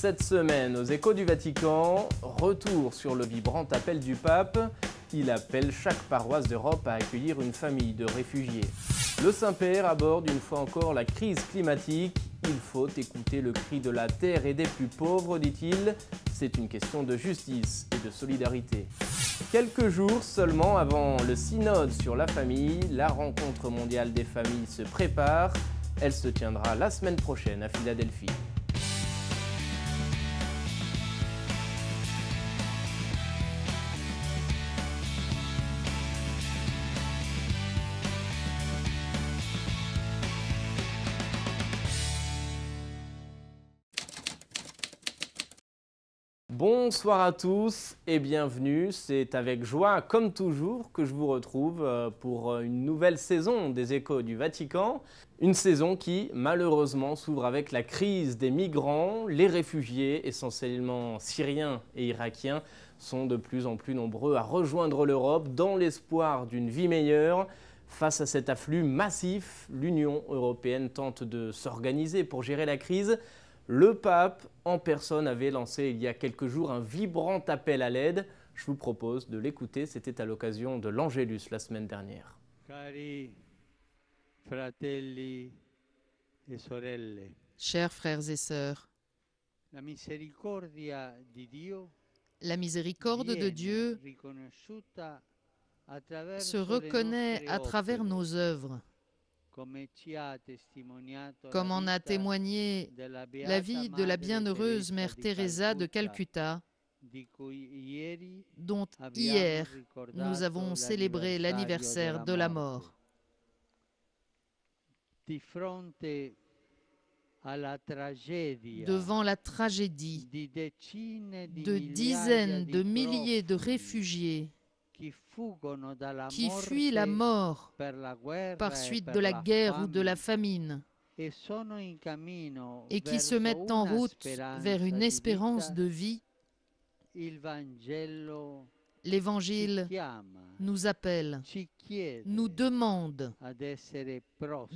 Cette semaine, aux Échos du Vatican, retour sur le vibrant appel du pape. Il appelle chaque paroisse d'Europe à accueillir une famille de réfugiés. Le Saint-Père aborde une fois encore la crise climatique. Il faut écouter le cri de la terre et des plus pauvres, dit-il. C'est une question de justice et de solidarité. Quelques jours seulement avant le synode sur la famille, la rencontre mondiale des familles se prépare. Elle se tiendra la semaine prochaine à Philadelphie. Bonsoir à tous et bienvenue, c'est avec joie comme toujours que je vous retrouve pour une nouvelle saison des Échos du Vatican. Une saison qui malheureusement s'ouvre avec la crise des migrants. Les réfugiés, essentiellement syriens et irakiens, sont de plus en plus nombreux à rejoindre l'Europe dans l'espoir d'une vie meilleure. Face à cet afflux massif, l'Union européenne tente de s'organiser pour gérer la crise. Le pape en personne avait lancé il y a quelques jours un vibrant appel à l'aide. Je vous propose de l'écouter, c'était à l'occasion de l'Angélus la semaine dernière. Cari fratelli e sorelle, Chers frères et sœurs, la misericordia di Dio la miséricorde de Dieu riconosciuta se attraverso le reconnaît nostre à travers opere, nos œuvres, come ci ha testimoniato comme la en a vita témoigné della la beata vie de la Madre bienheureuse Teresa Mère di Teresa de Calcutta, Calcutta, di cui ieri dont abbiamo hier ricordato nous avons célébré l'anniversaire de la mort. Di fronte alla tragedia Devant la tragédie di decine di de migliaia dizaines di de milliers de profughi réfugiés qui fuggono dalla qui morte fuient la mort per la guerra par e suite per de la la guerre ou de la famine, famine e sono in cammino et qui se verso mettent en una route speranza vers une di espérance vita, de vie, il Vangelo ci l'Évangile chiama, nous appelle, ci chiede nous demande ad essere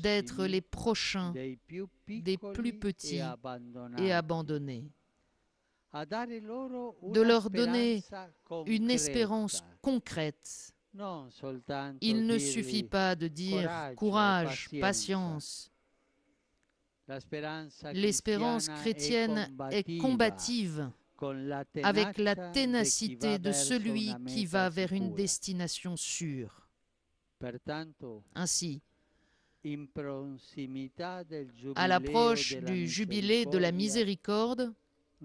d'être les prossimi prochains dei più des plus piccoli petits e et abbandonati, abandonnés, a dare loro de una leur donner speranza une espérance concreta, concrète. non soltanto Il ne dirgli suffit pas de dire coraggio, courage, pazienza. patience. La speranza L'espérance cristiana chrétienne est combative con la avec la tenacia ténacité di de chi va verso celui una qui meta va vers une sicura. destination sûre. Pertanto, Ainsi, in prossimità del à giubileo l'approche della du jubilé de la misericordia, miséricorde,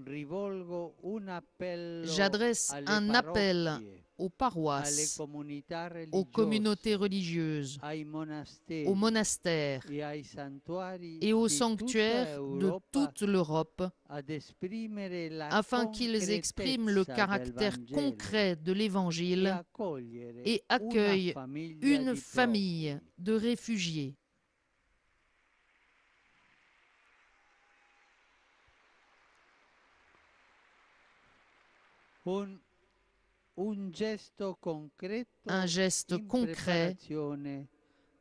rivolgo un appello j'adresse alle un appel parrocchie, aux alle paroisses, comunità aux religiose, communautés religieuses, ai monasteri aux monastères e ai santuari et aux di sanctuaires tutta de Europa toute l'Europe, ad esprimere la afin qu'ils expriment le concretezza caractère del Vangelo concret de e l'Évangile accogliere et accueillent une famille de réfugiés. Un gesto concreto Un geste in concret preparazione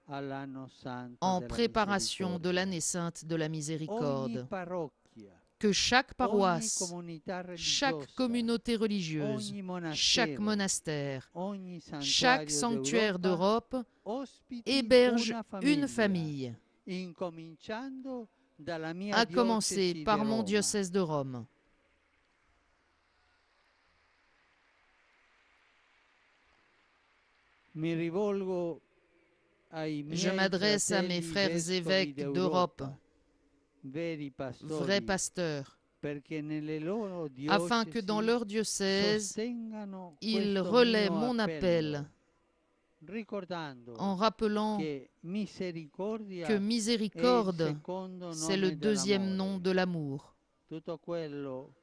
all'anno santo en della préparation de misericordia. l'année sainte de la Ogni miséricorde. parrocchia, Que chaque ogni paroisse, comunità chaque religiosa, communauté religieuse, ogni chaque monastero, monastère, ogni chaque santuario sanctuaire d'Europe ospiti héberge una une famille, incominciando dalla mia à commencer diocesi par di mon Roma. diocèse de Rome. Mi rivolgo ai Je miei m'adresse à mes fratelli frères vescovi évêques d'Europe, d'Europa, veri vrais pastori, pasteurs, perché nelle loro afin que dans diocesi leur diocèse, sostengano ils questo relaient mio mon appel appello, ricordando en rappelant che misericordia que è il miséricorde, secondo c'est le nome deuxième dell'amore. nom de l'amour. Tutto quello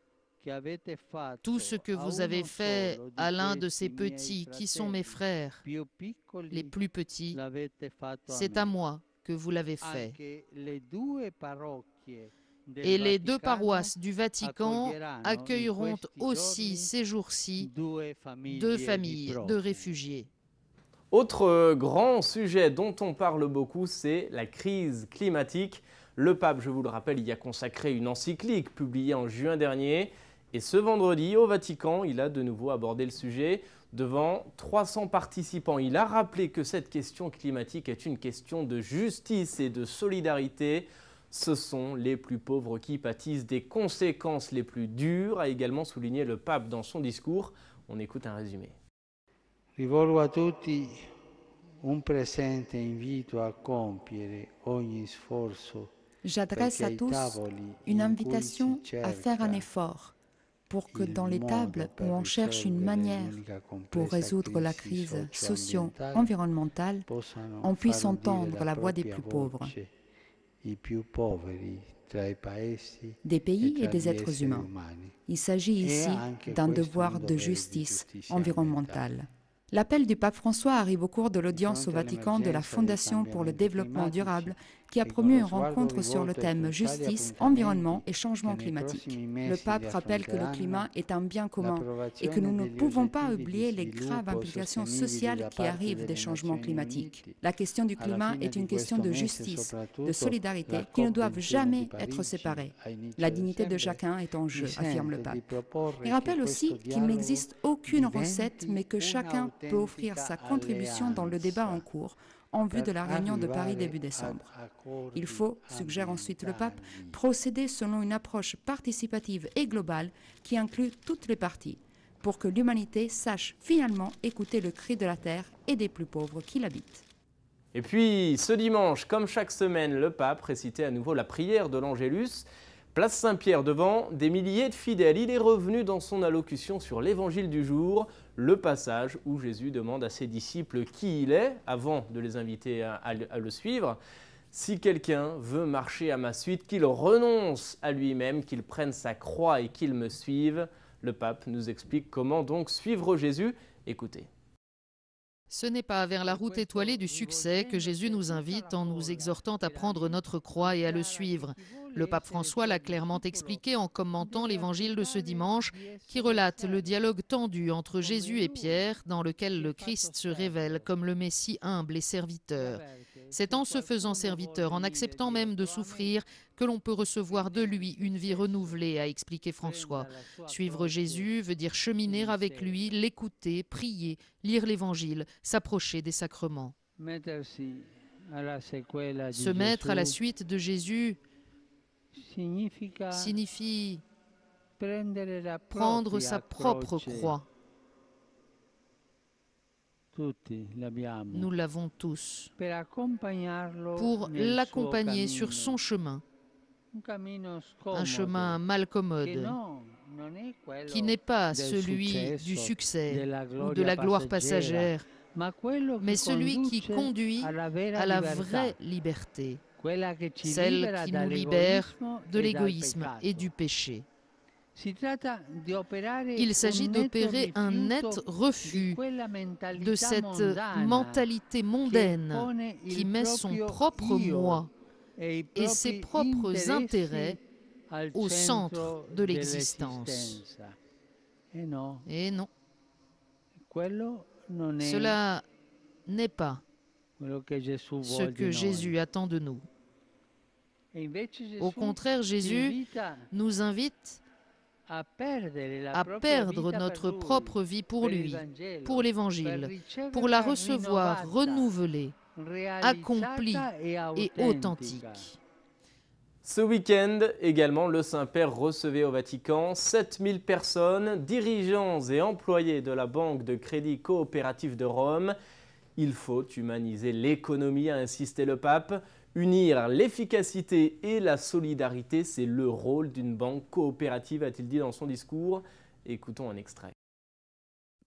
che avete fatto Tout ce que a vous uno avez fait solo di à l'un de questi ces miei petits qui sont mes fratelli frères, più piccoli, les plus petits, l'avete fatto a c'est me. à moi que vous l'avez fait. Anche le due parrocchie del Et les deux Vaticano paroisses du Vatican accoglieranno in accueilleront questi aussi giorni ces jours-ci deux deux famiglie familles di de profughi. réfugiés. Autre grand sujet dont on parle beaucoup, c'est la crise climatique. Le pape, je vous le rappelle, y a consacré une encyclique publiée en juin dernier. Et ce vendredi, au Vatican, il a de nouveau abordé le sujet devant 300 participants. Il a rappelé que cette question climatique est une question de justice et de solidarité. Ce sont les plus pauvres qui pâtissent des conséquences les plus dures, a également souligné le pape dans son discours. On écoute un résumé. Rivolgo a tutti un presente invito a compiere ogni sforzo. J'adresse à tous une invitation à faire un effort pour que dans les tables où on cherche une manière pour résoudre la crise socio-environnementale, on puisse entendre la voix des plus pauvres, des pays et des êtres humains. Il s'agit ici d'un devoir de justice environnementale. L'appel du pape François arrive au cours de l'audience au Vatican de la Fondation pour le développement durable qui a promu une rencontre sur le thème justice, environnement et changement climatique. Le pape rappelle que le climat est un bien commun et que nous ne pouvons pas oublier les graves implications sociales qui arrivent des changements climatiques. La question du climat est une question de justice, de solidarité qui ne doivent jamais être séparées. La dignité de chacun est en jeu, affirme le pape. Il rappelle aussi qu'il n'existe aucune recette mais que chacun peut offrir sa contribution dans le débat en cours en vue de la réunion de Paris début décembre. Il faut, suggère ensuite le pape, procéder selon une approche participative et globale qui inclut toutes les parties, pour que l'humanité sache finalement écouter le cri de la terre et des plus pauvres qui l'habitent. Et puis, ce dimanche, comme chaque semaine, le pape récitait à nouveau la prière de l'Angélus. Place Saint-Pierre devant des milliers de fidèles. Il est revenu dans son allocution sur l'évangile du jour, le passage où Jésus demande à ses disciples qui il est, avant de les inviter à le suivre. Si quelqu'un veut marcher à ma suite, qu'il renonce à lui-même, qu'il prenne sa croix et qu'il me suive. Le pape nous explique comment donc suivre Jésus. Écoutez. Ce n'est pas vers la route étoilée du succès que Jésus nous invite en nous exhortant à prendre notre croix et à le suivre. Le pape François l'a clairement expliqué en commentant l'évangile de ce dimanche qui relate le dialogue tendu entre Jésus et Pierre dans lequel le Christ se révèle comme le Messie humble et serviteur. C'est en se faisant serviteur, en acceptant même de souffrir, que l'on peut recevoir de lui une vie renouvelée, a expliqué François. Suivre Jésus veut dire cheminer avec lui, l'écouter, prier, lire l'Évangile, s'approcher des sacrements. Se mettre à la suite de Jésus signifie prendre sa propre croix. Nous l'avons tous. Pour l'accompagner sur son chemin, un chemin malcommode, qui n'est pas celui du succès ou de la gloire passagère, mais celui qui conduit à la vraie liberté, celle qui nous libère de l'égoïsme et du péché. Il s'agit d'opérer un net refus de cette mentalité mondaine qui met son propre moi et ses propres intérêts au centre de l'existence. Et non, cela n'est pas ce que Jésus attend de nous. Au contraire, Jésus nous invite à perdre notre propre vie pour lui, pour l'Évangile, pour la recevoir renouvelée, accomplie et authentique. Ce week-end, également, le Saint-Père recevait au Vatican 7000 personnes, dirigeants et employés de la Banque de crédit coopératif de Rome. Il faut humaniser l'économie, a insisté le pape. Unir l'efficacité et la solidarité, c'est le rôle d'une banque coopérative, a-t-il dit dans son discours. Écoutons un extrait.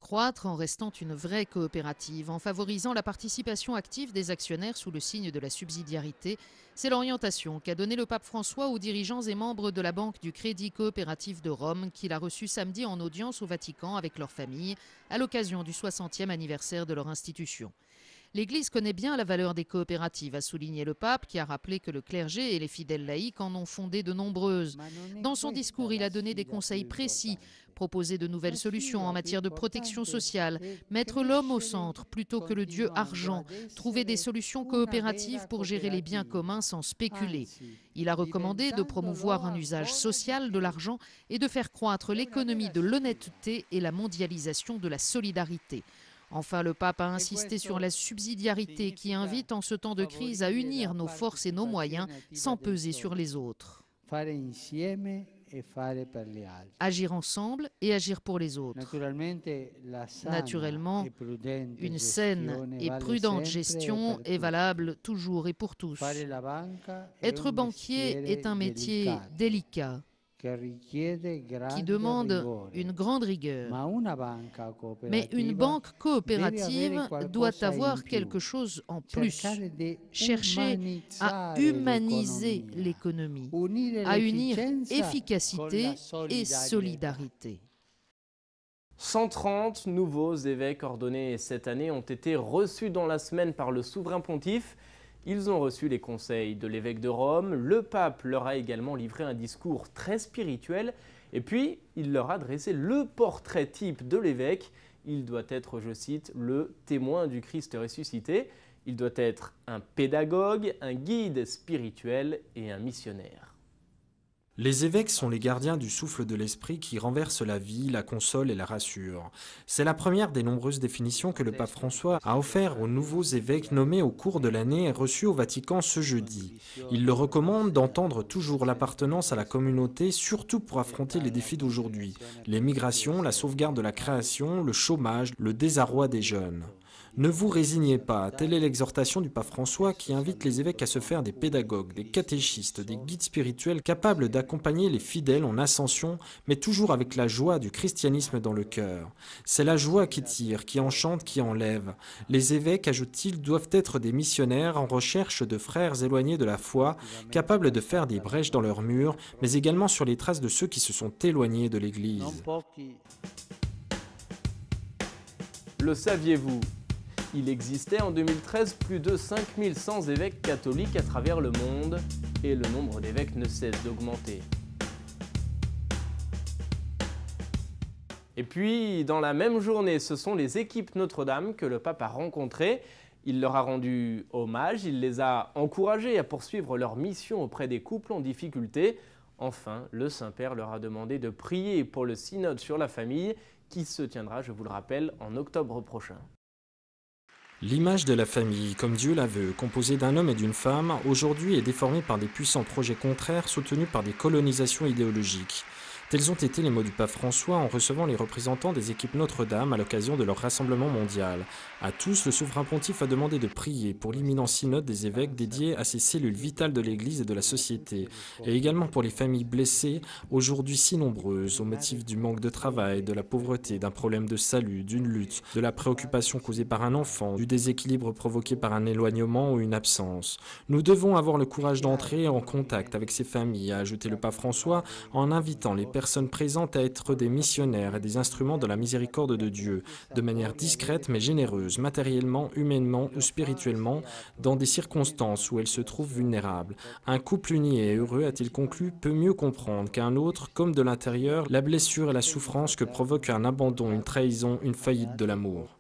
Croître en restant une vraie coopérative, en favorisant la participation active des actionnaires sous le signe de la subsidiarité, c'est l'orientation qu'a donnée le pape François aux dirigeants et membres de la Banque du Crédit Coopératif de Rome qu'il a reçu samedi en audience au Vatican avec leurs familles à l'occasion du 60e anniversaire de leur institution. L'Église connaît bien la valeur des coopératives, a souligné le pape, qui a rappelé que le clergé et les fidèles laïcs en ont fondé de nombreuses. Dans son discours, il a donné des conseils précis, proposé de nouvelles solutions en matière de protection sociale, mettre l'homme au centre plutôt que le dieu argent, trouver des solutions coopératives pour gérer les biens communs sans spéculer. Il a recommandé de promouvoir un usage social de l'argent et de faire croître l'économie de l'honnêteté et la mondialisation de la solidarité. Enfin, le pape a insisté sur la subsidiarité qui invite en ce temps de crise à unir nos forces et nos moyens sans peser sur les autres. Agir ensemble et agir pour les autres. Naturellement, une saine et prudente gestion est valable toujours et pour tous. Être banquier est un métier délicat qui demande une grande rigueur. Mais une banque coopérative doit avoir quelque chose en plus. Chercher à humaniser l'économie, à unir efficacité et solidarité. 130 nouveaux évêques ordonnés cette année ont été reçus dans la semaine par le souverain pontife. Ils ont reçu les conseils de l'évêque de Rome. Le pape leur a également livré un discours très spirituel. Et puis, il leur a dressé le portrait type de l'évêque. Il doit être, je cite, le témoin du Christ ressuscité. Il doit être un pédagogue, un guide spirituel et un missionnaire. Les évêques sont les gardiens du souffle de l'esprit qui renverse la vie, la console et la rassure. C'est la première des nombreuses définitions que le pape François a offert aux nouveaux évêques nommés au cours de l'année et reçus au Vatican ce jeudi. Il leur recommande d'entendre toujours l'appartenance à la communauté, surtout pour affronter les défis d'aujourd'hui. Les migrations, la sauvegarde de la création, le chômage, le désarroi des jeunes. Ne vous résignez pas, telle est l'exhortation du pape François qui invite les évêques à se faire des pédagogues, des catéchistes, des guides spirituels capables d'accompagner les fidèles en ascension, mais toujours avec la joie du christianisme dans le cœur. C'est la joie qui tire, qui enchante, qui enlève. Les évêques, ajoute-t-il, doivent être des missionnaires en recherche de frères éloignés de la foi, capables de faire des brèches dans leurs murs, mais également sur les traces de ceux qui se sont éloignés de l'Église. Le saviez-vous ? Il existait en 2013 plus de 5100 évêques catholiques à travers le monde et le nombre d'évêques ne cesse d'augmenter. Et puis, dans la même journée, ce sont les équipes Notre-Dame que le pape a rencontrées. Il leur a rendu hommage, il les a encouragés à poursuivre leur mission auprès des couples en difficulté. Enfin, le Saint-Père leur a demandé de prier pour le synode sur la famille qui se tiendra, je vous le rappelle, en octobre prochain. L'image de la famille, comme Dieu la veut, composée d'un homme et d'une femme, aujourd'hui est déformée par des puissants projets contraires soutenus par des colonisations idéologiques. Tels ont été les mots du pape François en recevant les représentants des équipes Notre-Dame à l'occasion de leur rassemblement mondial. À tous, le souverain pontife a demandé de prier pour l'imminent synode des évêques dédié à ces cellules vitales de l'Église et de la société, et également pour les familles blessées, aujourd'hui si nombreuses, au motif du manque de travail, de la pauvreté, d'un problème de salut, d'une lutte, de la préoccupation causée par un enfant, du déséquilibre provoqué par un éloignement ou une absence. Nous devons avoir le courage d'entrer en contact avec ces familles, a ajouté le pape François, en invitant les personnes présentes à être des missionnaires et des instruments de la miséricorde de Dieu, de manière discrète mais généreuse, matériellement, humainement ou spirituellement, dans des circonstances où elles se trouvent vulnérables. Un couple uni et heureux, a-t-il conclu, peut mieux comprendre qu'un autre, comme de l'intérieur, la blessure et la souffrance que provoque un abandon, une trahison, une faillite de l'amour.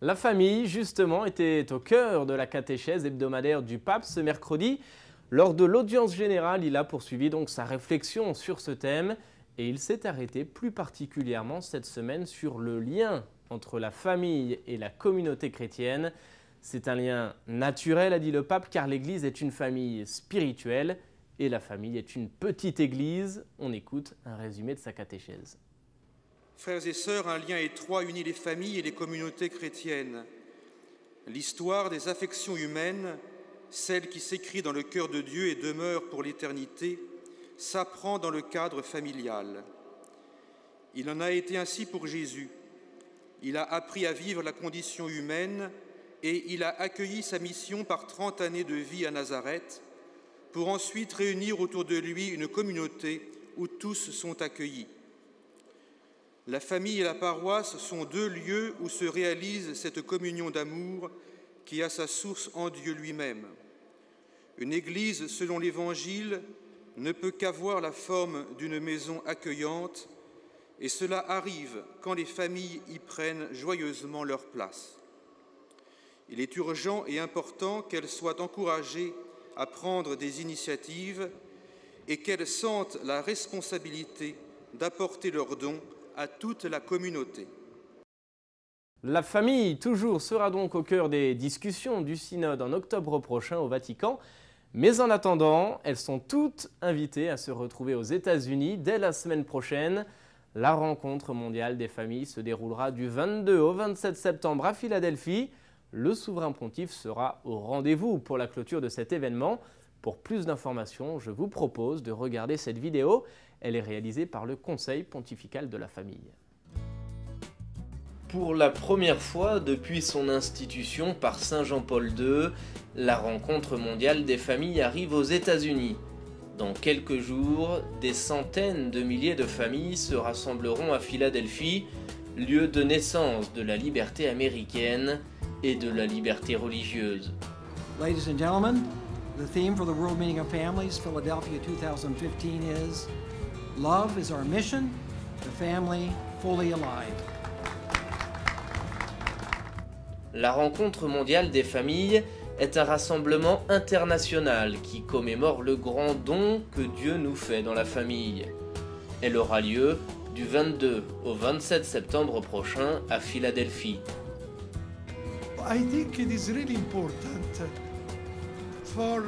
La famille, justement, était au cœur de la catéchèse hebdomadaire du pape ce mercredi. Lors de l'audience générale, il a poursuivi donc sa réflexion sur ce thème et il s'est arrêté plus particulièrement cette semaine sur le lien entre la famille et la communauté chrétienne. C'est un lien naturel, a dit le pape, car l'Église est une famille spirituelle et la famille est une petite Église. On écoute un résumé de sa catéchèse. Frères et sœurs, un lien étroit unit les familles et les communautés chrétiennes. L'histoire des affections humaines, celle qui s'écrit dans le cœur de Dieu et demeure pour l'éternité, s'apprend dans le cadre familial. Il en a été ainsi pour Jésus. Il a appris à vivre la condition humaine et il a accueilli sa mission par 30 années de vie à Nazareth, pour ensuite réunir autour de lui une communauté où tous sont accueillis. La famille et la paroisse sont deux lieux où se réalise cette communion d'amour qui a sa source en Dieu lui-même. Une église, selon l'Évangile, ne peut qu'avoir la forme d'une maison accueillante, et cela arrive quand les familles y prennent joyeusement leur place. Il est urgent et important qu'elles soient encouragées à prendre des initiatives et qu'elles sentent la responsabilité d'apporter leurs dons à toute la communauté. La famille, toujours, sera donc au cœur des discussions du synode en octobre prochain au Vatican. Mais en attendant, elles sont toutes invitées à se retrouver aux États-Unis dès la semaine prochaine. La rencontre mondiale des familles se déroulera du 22 au 27 septembre à Philadelphie. Le souverain pontife sera au rendez-vous pour la clôture de cet événement. Pour plus d'informations, je vous propose de regarder cette vidéo. Elle est réalisée par le Conseil pontifical de la famille. Pour la première fois depuis son institution par Saint Jean-Paul II, la rencontre mondiale des familles arrive aux États-Unis. Dans quelques jours, des centaines de milliers de familles se rassembleront à Philadelphie, lieu de naissance de la liberté américaine et de la liberté religieuse. Ladies and gentlemen, the theme for the World Meeting of Families, Philadelphia 2015 is Love is our mission, the family fully alive. La rencontre mondiale des familles est un rassemblement international qui commémore le grand don que Dieu nous fait dans la famille. Elle aura lieu du 22 au 27 septembre prochain à Philadelphie. I think it is really important for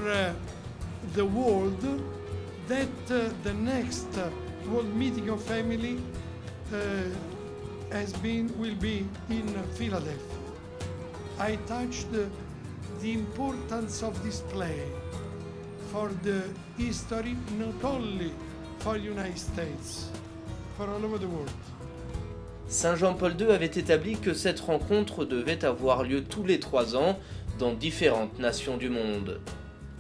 the world that the next World Meeting of Family will be in Philadelphia. I touched the importance of this play for the history, not only for the United States, for all over the world. Saint Jean-Paul II avait établi que cette rencontre devait avoir lieu tous les 3 ans dans différentes nations du monde.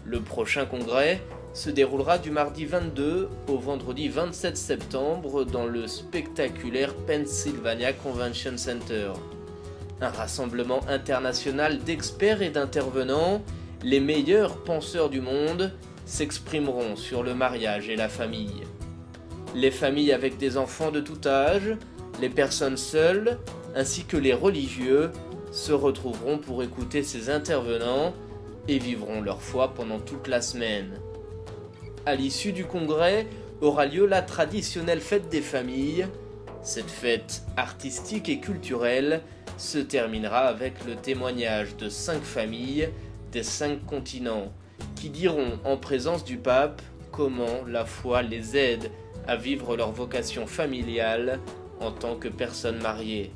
Le prochain congrès se déroulera du mardi 22 au vendredi 27 septembre dans le spectaculaire Pennsylvania Convention Center. Un rassemblement international d'experts et d'intervenants, les meilleurs penseurs du monde s'exprimeront sur le mariage et la famille. Les familles avec des enfants de tout âge, les personnes seules, ainsi que les religieux se retrouveront pour écouter ces intervenants et vivront leur foi pendant toute la semaine. À l'issue du congrès aura lieu la traditionnelle fête des familles. Cette fête artistique et culturelle se terminera avec le témoignage de 5 familles des 5 continents qui diront en présence du pape comment la foi les aide à vivre leur vocation familiale en tant que personnes mariées.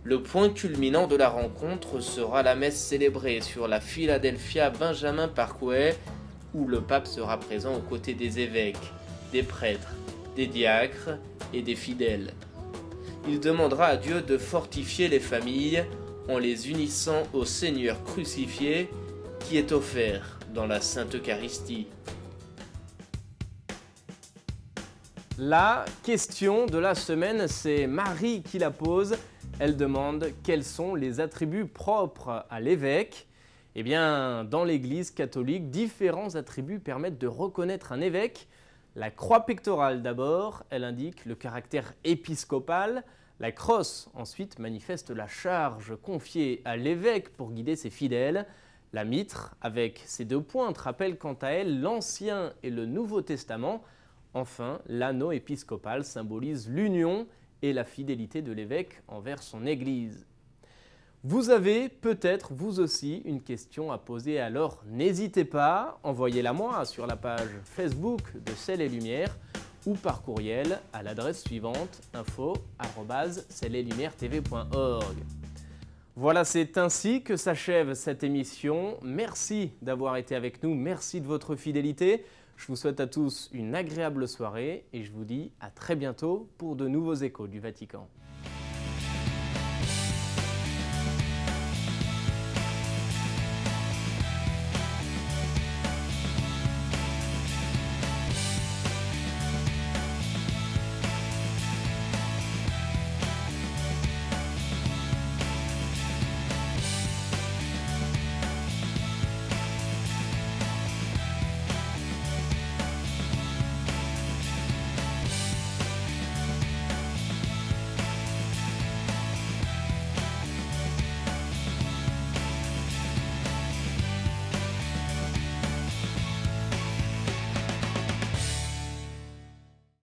Le point culminant de la rencontre sera la messe célébrée sur la Philadelphia Benjamin Parkway où le pape sera présent aux côtés des évêques, des prêtres, des diacres et des fidèles. Il demandera à Dieu de fortifier les familles en les unissant au Seigneur crucifié qui est offert dans la Sainte Eucharistie. La question de la semaine, c'est Marie qui la pose. Elle demande quels sont les attributs propres à l'évêque. Eh bien, dans l'Église catholique, différents attributs permettent de reconnaître un évêque. La croix pectorale d'abord, elle indique le caractère épiscopal. La crosse ensuite manifeste la charge confiée à l'évêque pour guider ses fidèles. La mitre, avec ses 2 pointes, rappelle quant à elle l'Ancien et le Nouveau Testament. Enfin, l'anneau épiscopal symbolise l'union et la fidélité de l'évêque envers son Église. Vous avez peut-être vous aussi une question à poser, alors n'hésitez pas, envoyez-la moi sur la page Facebook de Ciel et Lumière ou par courriel à l'adresse suivante info@ciel-et-lumière-tv.org. Voilà, c'est ainsi que s'achève cette émission. Merci d'avoir été avec nous, merci de votre fidélité. Je vous souhaite à tous une agréable soirée et je vous dis à très bientôt pour de nouveaux échos du Vatican.